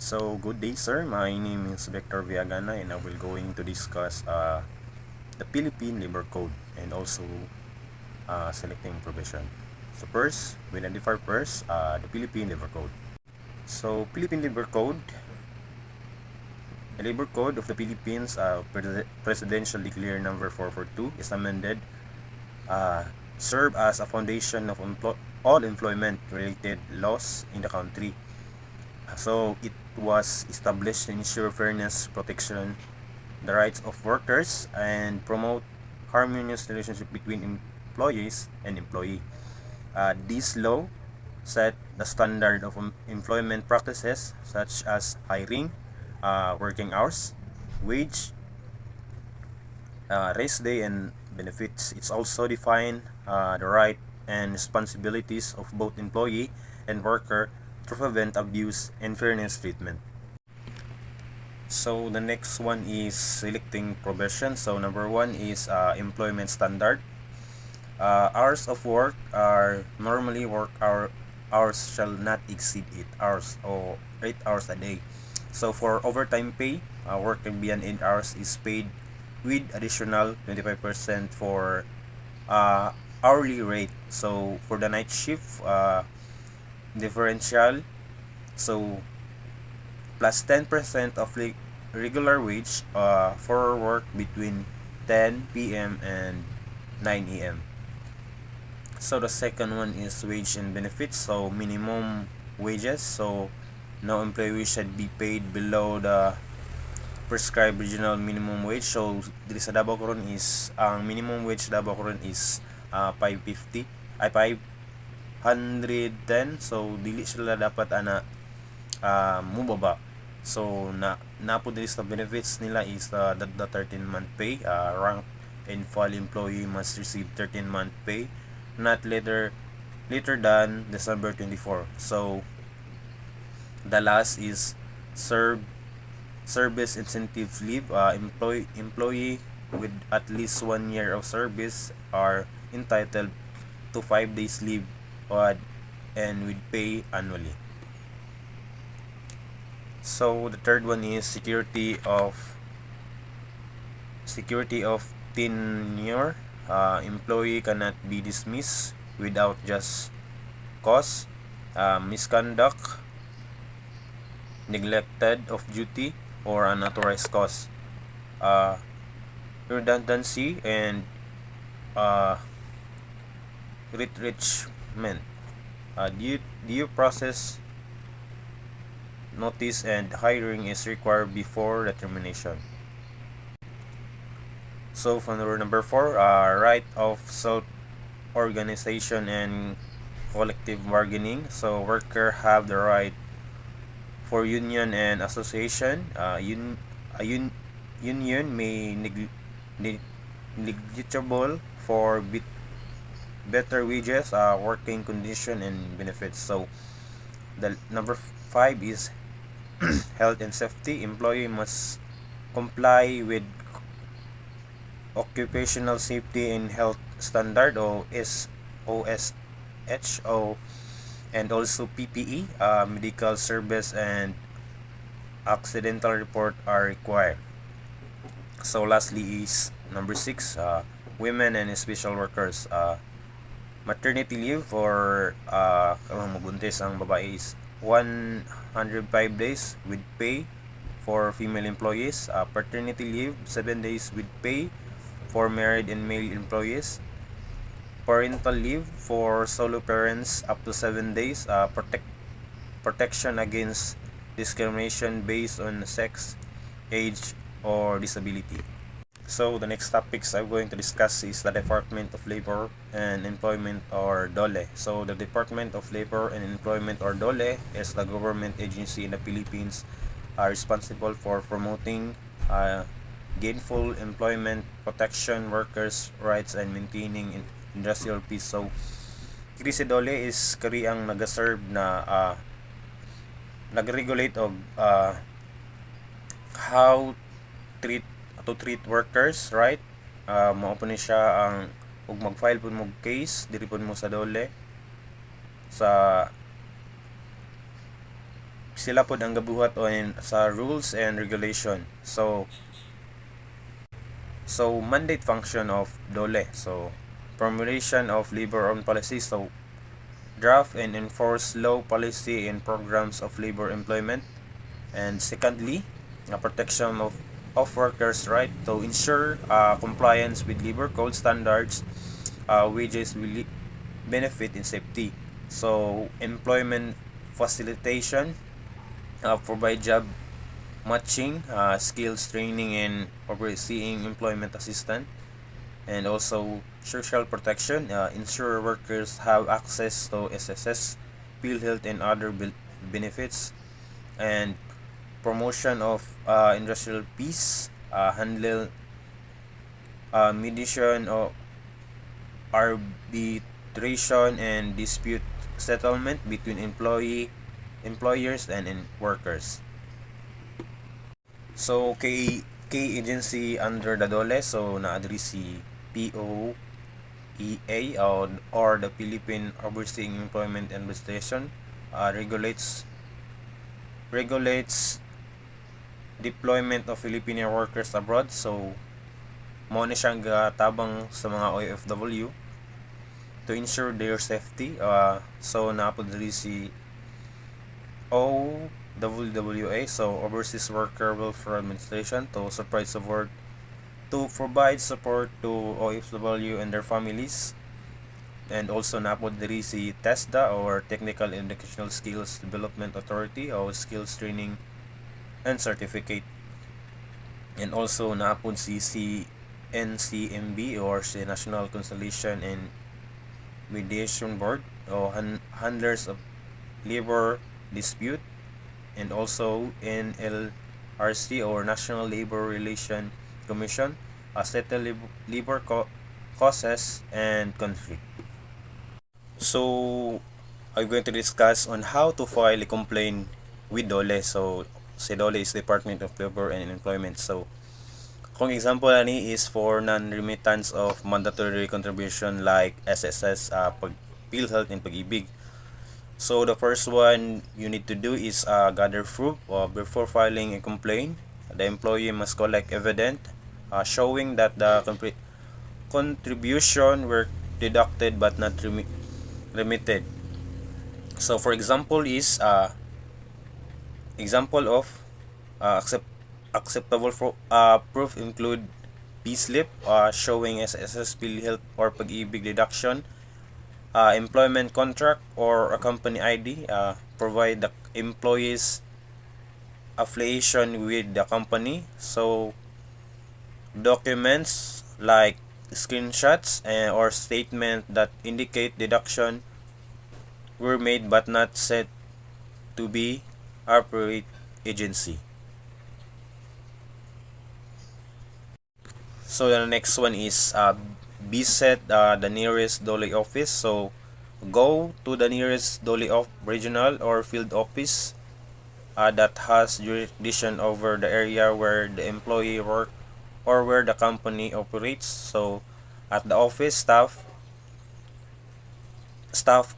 So, good day, sir. My name is Victor Viagana, and I will going to discuss the Philippine Labor Code and also selecting provision. So, first, we identify first the Philippine Labor Code. So, Philippine Labor Code, the Labor Code of the Philippines, Presidential Decree Number 442, is amended, serve as a foundation of all employment-related laws in the country. So, it was established to ensure fairness, protection, the rights of workers, and promote harmonious relationship between employees and employee. This law set the standard of employment practices such as hiring, working hours, wage, rest day, and benefits. It's also defined the right and responsibilities of both employee and worker to prevent abuse and fairness treatment. So the next one is selecting provision. So number one is employment standard. Hours of work are normally hours shall not exceed 8 hours or 8 hours a day. So for overtime pay, work can be an 8 hours is paid with additional 25% for hourly rate. So for the night shift, differential, so plus 10% of regular wage for work between 10 p.m. and 9 a.m. So the second one is wage and benefits. So minimum wages. So no employee should be paid below the prescribed regional minimum wage. So diri sa Davao karon is ang minimum wage sa Davao karon is 550 ay 510. So dili sila dapat mubaba. So napo diri sa benefits nila is the 13-month pay. Rank and file employee must receive 13-month pay not later than December 24. So the last is service incentive leave. Employee with at least 1 year of service are entitled to 5 days leave and with pay annually. So the third one is security of tenure. Employee cannot be dismissed without just cause, misconduct, neglected of duty, or unauthorized cause, redundancy, and retrenchment. Due process notice and hiring is required before the termination. So for number 4, right of self-organization and collective bargaining. So workers have the right for union and association. Union may negligible for better wages, working condition, and benefits. So the number 5 is health and safety. Employee must comply with occupational safety and health standard or OSHO, and also PPE, medical service and accidental report are required. So lastly is number 6, women and special workers. Maternity leave for mabuntis ang babae is 105 days with pay for female employees. Paternity leave 7 days with pay for married and male employees. Parental leave for solo parents up to 7 days. Protection against discrimination based on sex, age, or disability. So the next topics I'm going to discuss is the Department of Labor and Employment, or DOLE. So the Department of Labor and Employment, or DOLE, is the government agency in the Philippines responsible for promoting gainful employment, protection workers' rights, and maintaining industrial peace. So kini si DOLE is kari ang nag-serve na nag-regulate of how to treat workers, right? Mao po ni siya ang ug mag-file po mo case diri po mo sa DOLE sa sila pod ang gabuhat on sa rules and regulation. So mandate function of DOLE. So formulation of labor-owned policies. So draft and enforce law, policy, and programs of labor employment. And secondly, protection of workers' right to ensure compliance with labor code standards, wages, benefit, and safety. So employment facilitation, provide job matching, skills training, and overseeing employment assistance. And also social protection, ensure workers have access to SSS, PhilHealth, and other benefits. And promotion of industrial peace, handle mediation or arbitration and dispute settlement between employers and workers. So kay agency under the DOLE, so naadri si POEA or the Philippine Overseeing Employment Administration, regulates deployment of Filipino workers abroad. So mo ni siyang gatabang sa mga OFW to ensure their safety. So naapod diri si OWWA, so Overseas Worker Welfare Administration, to provide support to OFW and their families. And also napod diri si TESDA or Technical and Educational Skills Development Authority o Skills Training and Certificate. And also napod si NCMB or si National Conciliation and Mediation Board o Handlers of Labor Dispute. And also NLRC or National Labor Relation Commission, settle labor causes and conflict. So I'm going to discuss on how to file a complaint with DOLE. So si DOLE is Department of Labor and Employment. So kung example ani is for non-remittance of mandatory contribution like SSS, PhilHealth, and Pag-ibig. So the first one you need to do is gather proof. Before filing a complaint, the employee must collect evidence showing that the contribution were deducted but not remitted. So for example is example of acceptable proof include payslip showing SSS, PhilHealth, or Pag-ibig deduction, employment contract or a company ID, provide the employee's affiliation with the company. So documents like screenshots or statement that indicate deduction were made but not said to be appropriate agency. So the next one is visit the nearest DOLE office. So go to the nearest DOLE regional or field office that has jurisdiction over the area where the employee works or where the company operates. So at the office, staff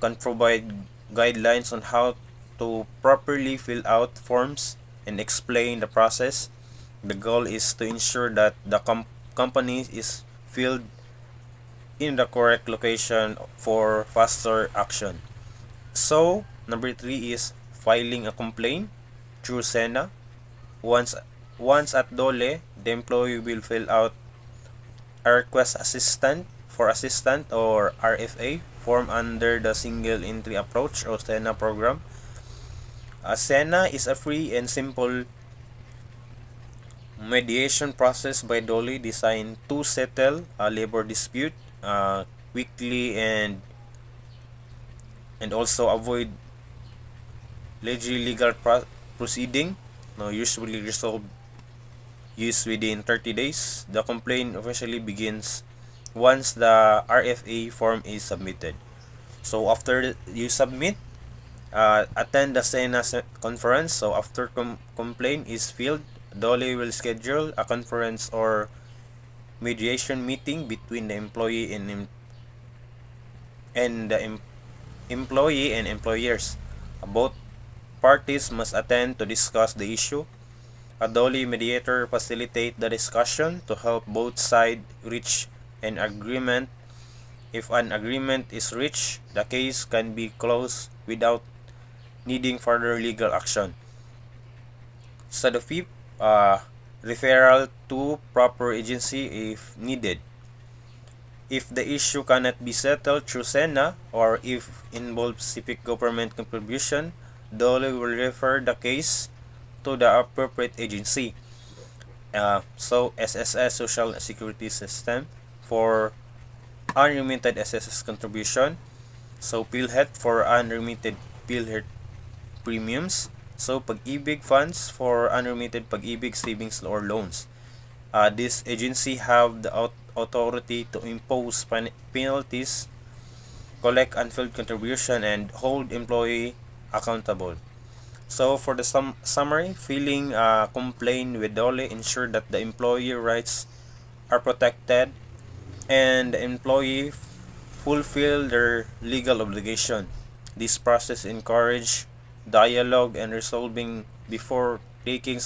can provide guidelines on how to properly fill out forms and explain the process. The goal is to ensure that the company is filled in the correct location for faster action. So number 3 is filing a complaint through SENA. Once at DOLE, the employee will fill out a request for assistant or RFA form under the single entry approach or SENA program. SENA is a free and simple mediation process by DOLE designed to settle a labor dispute quickly and also avoid legal proceeding. Usually resolved within 30 days. The complaint officially begins once the RFA form is submitted. So after you submit, attend the SENA conference. So after complaint is filled, DOLE will schedule a conference or mediation meeting between the employee and employee and employers. Both parties must attend to discuss the issue. A Dolly mediator facilitate the discussion to help both sides reach an agreement. If an agreement is reached, the case can be closed without needing further legal action. So the fifth, referral to proper agency if needed. If the issue cannot be settled through SENA or if involves specific government contribution, DOLE will refer the case to the appropriate agency. So SSS Social Security System for unremitted SSS contribution. So PhilHealth for unremitted PhilHealth premiums. So Pag-ibig funds for unremitted Pag-ibig savings or loans. This agency have the authority to impose penalties, collect unfilled contribution, and hold employee accountable. So for the summary, filing a complaint with DOLE ensure that the employee rights are protected and the employee fulfill their legal obligation. This process encourage dialogue and resolving before taking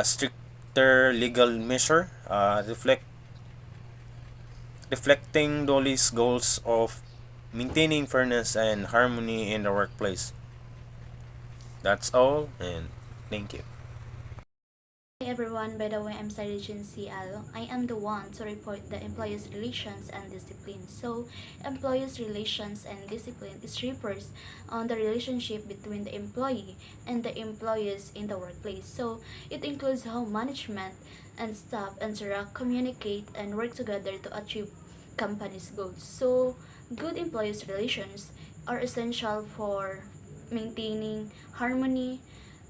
stricter legal measure, reflecting DOLE's goals of maintaining fairness and harmony in the workplace. That's all, and thank you. Hi everyone, by the way, I'm Sarah Alo. I am the one to report the employees' relations and discipline. So, employees' relations and discipline is refers on the relationship between the employee and the employees in the workplace. So, it includes how management and staff interact, communicate, and work together to achieve company's goals. So, good employees' relations are essential for maintaining harmony,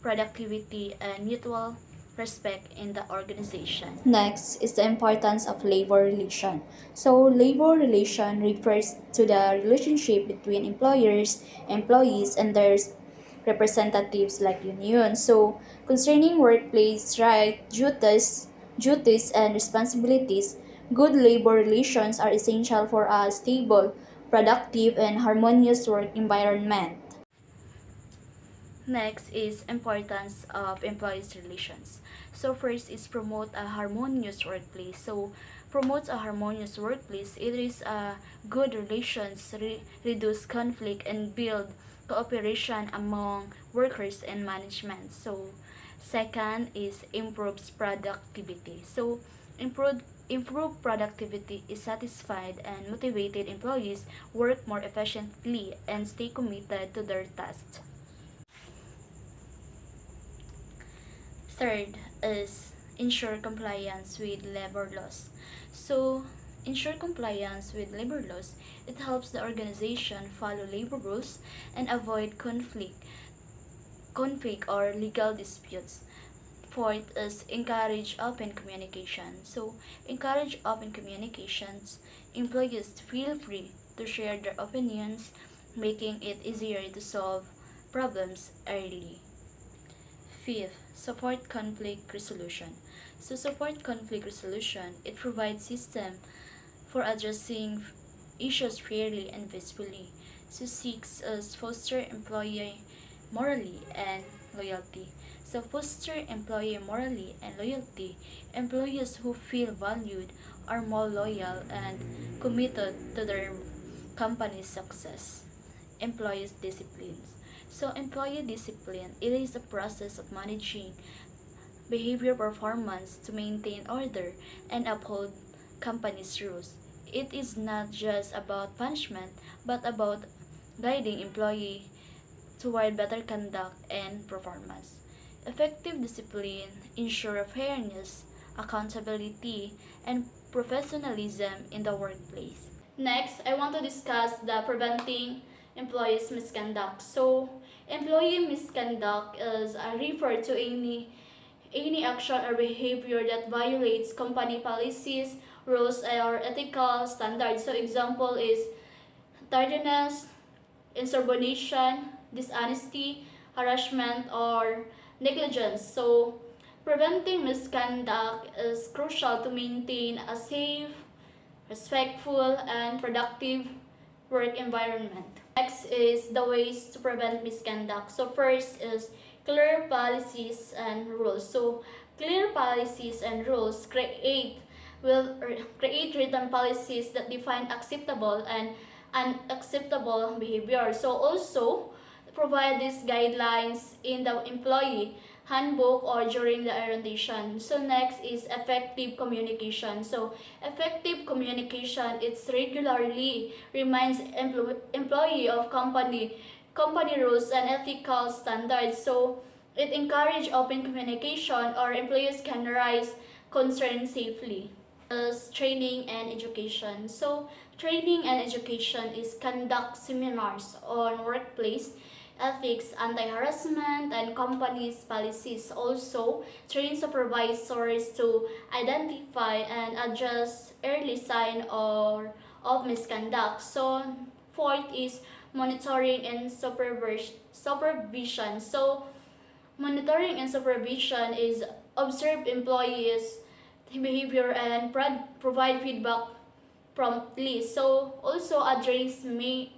productivity, and mutual respect in the organization. Next is the importance of labor relation. So labor relation refers to the relationship between employers, employees, and their representatives like unions. So concerning workplace right, duties and responsibilities, good labor relations are essential for a stable, productive, and harmonious work environment. Next is importance of employees relations. So first is promote a harmonious workplace. So promotes a harmonious workplace. It is a good relations, reduce conflict and build cooperation among workers and management. So second is improves productivity. So improve productivity is satisfied and motivated employees work more efficiently and stay committed to their tasks. Third is ensure compliance with labor laws. So, ensure compliance with labor laws. It helps the organization follow labor rules and avoid conflict or legal disputes. Fourth is encourage open communication. So, encourage open communications. Employees feel free to share their opinions, making it easier to solve problems early. Fifth, support conflict resolution. So support conflict resolution, it provides system for addressing issues fairly and peacefully. So six is foster employee morally and loyalty. So foster employee morally and loyalty. Employees who feel valued are more loyal and committed to their company's success. Employees disciplines. So employee discipline, it is a process of managing behavior performance to maintain order and uphold company's rules. It is not just about punishment, but about guiding employee toward better conduct and performance. Effective discipline ensure fairness, accountability, and professionalism in the workplace. Next, I want to discuss the preventing employees misconduct. So, employee misconduct is referred to any action or behavior that violates company policies, rules, or ethical standards. So, example is tardiness, insubordination, dishonesty, harassment, or negligence. So, preventing misconduct is crucial to maintain a safe, respectful, and productive work environment. Next is the ways to prevent misconduct. So first is clear policies and rules. So clear policies and rules will create written policies that define acceptable and unacceptable behavior. So also provide these guidelines in the employee handbook or during the orientation. So next is effective communication. So effective communication, it's regularly reminds employee of company rules and ethical standards. So it encourage open communication or employees can raise concerns safely. Training and education. So training and education is conduct seminars on workplace ethics, anti-harassment, and companies' policies. Also, train supervisors to identify and adjust early sign of misconduct. So, fourth is monitoring and supervision. So, monitoring and supervision is observe employees' behavior and provide feedback promptly. So also address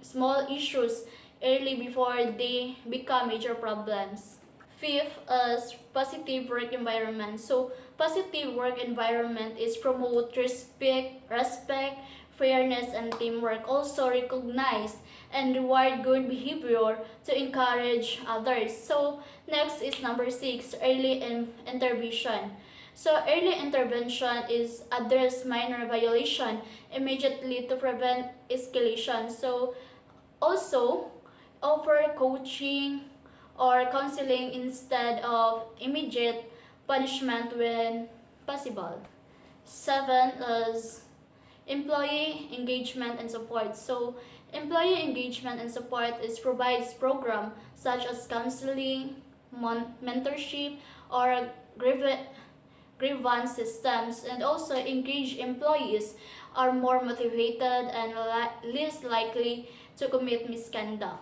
small issues early before they become major problems. Fifth is positive work environment. So positive work environment is promote respect, fairness, and teamwork. Also recognize and reward good behavior to encourage others. So next is number 6, early intervention. So early intervention is address minor violation immediately to prevent escalation. So also offer coaching or counseling instead of immediate punishment when possible. 7 is employee engagement and support. So employee engagement and support is provides program such as counseling, mentorship, or grievance systems, and also engage employees are more motivated and less likely to commit misconduct.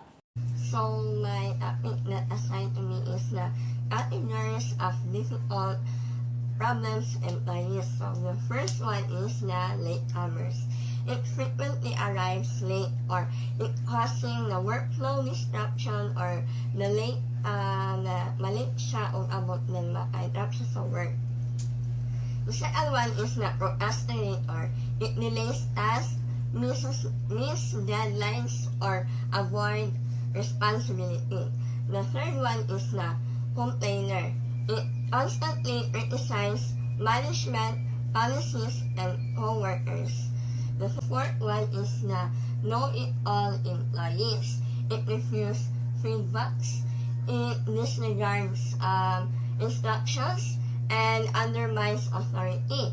So my topic that assigned to me is the categories of difficult problems employees. So the first one is the latecomers. It frequently arrives late or it causing the workflow disruption or the late malate siya o abot ng makainterrupt siya sa work. The second one is the procrastinator. It delays tasks, miss deadlines, or avoid responsibility. The third one is the complainer. It constantly criticizes management, policies, and co-workers. The fourth one is the know-it-all employees. It refuses feedbacks, it disregards instructions, and undermines authority.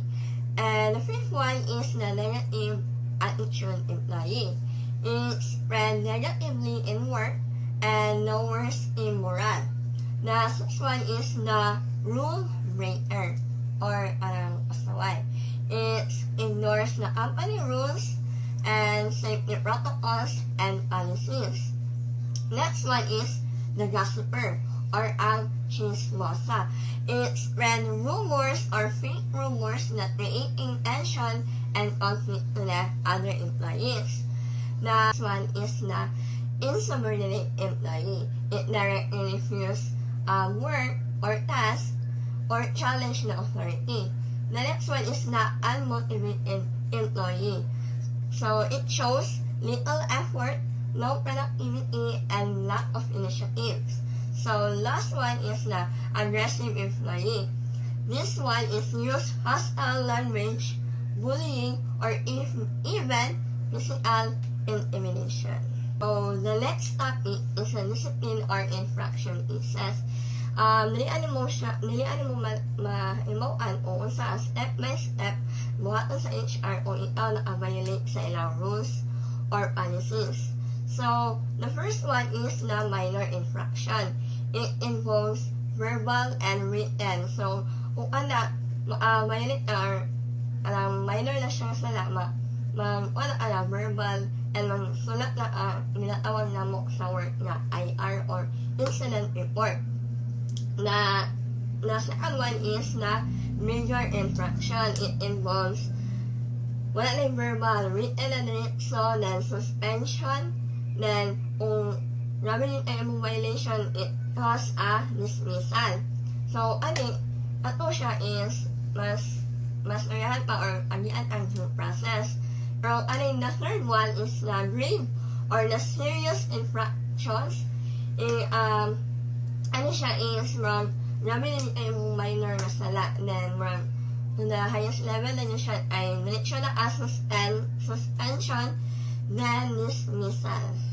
And the fifth one is the negative attitude employee. It spreads negatively in work and lowers in morale. The sixth one is the rule breaker or kasaway. It ignores the company rules and safety protocols and policies. Next one is the gossiper or ang chismosa. It spreads rumors or fake rumors that creating tension and conflict to the other employees. The next one is the insubordinate employee. It directly refuses work or task or challenge the authority. The next one is the unmotivated employee. So it shows little effort, low productivity, and lack of initiatives. So last one is the aggressive employee. This one is use hostile language, bullying, or even physical intimidation. So the next topic is a discipline or infraction cases. Dili mo ma-imuan o unsa step by step buhaton sa HR o ikaw naka-violate sa ilang rules or policies. So, the first one is the minor infraction. It involves verbal and written. So, kung violate or minor na siya sala, wala ka verbal and sulat na nilatawag na mo sa work na IR or incident report. The second one is the major infraction. It involves wala na verbal, written na direction, and suspension, Then, kung grabe din ay imong violation, it cause a dismissal. So, I think, ato siya is mas oyahan pa or agian ang due process. Pero, the third one is the grave or the serious infractions. Siya is from grabe din ay imong minor na sala. Then, from to the highest level na siya ay minute siya na as suspension, then dismissal.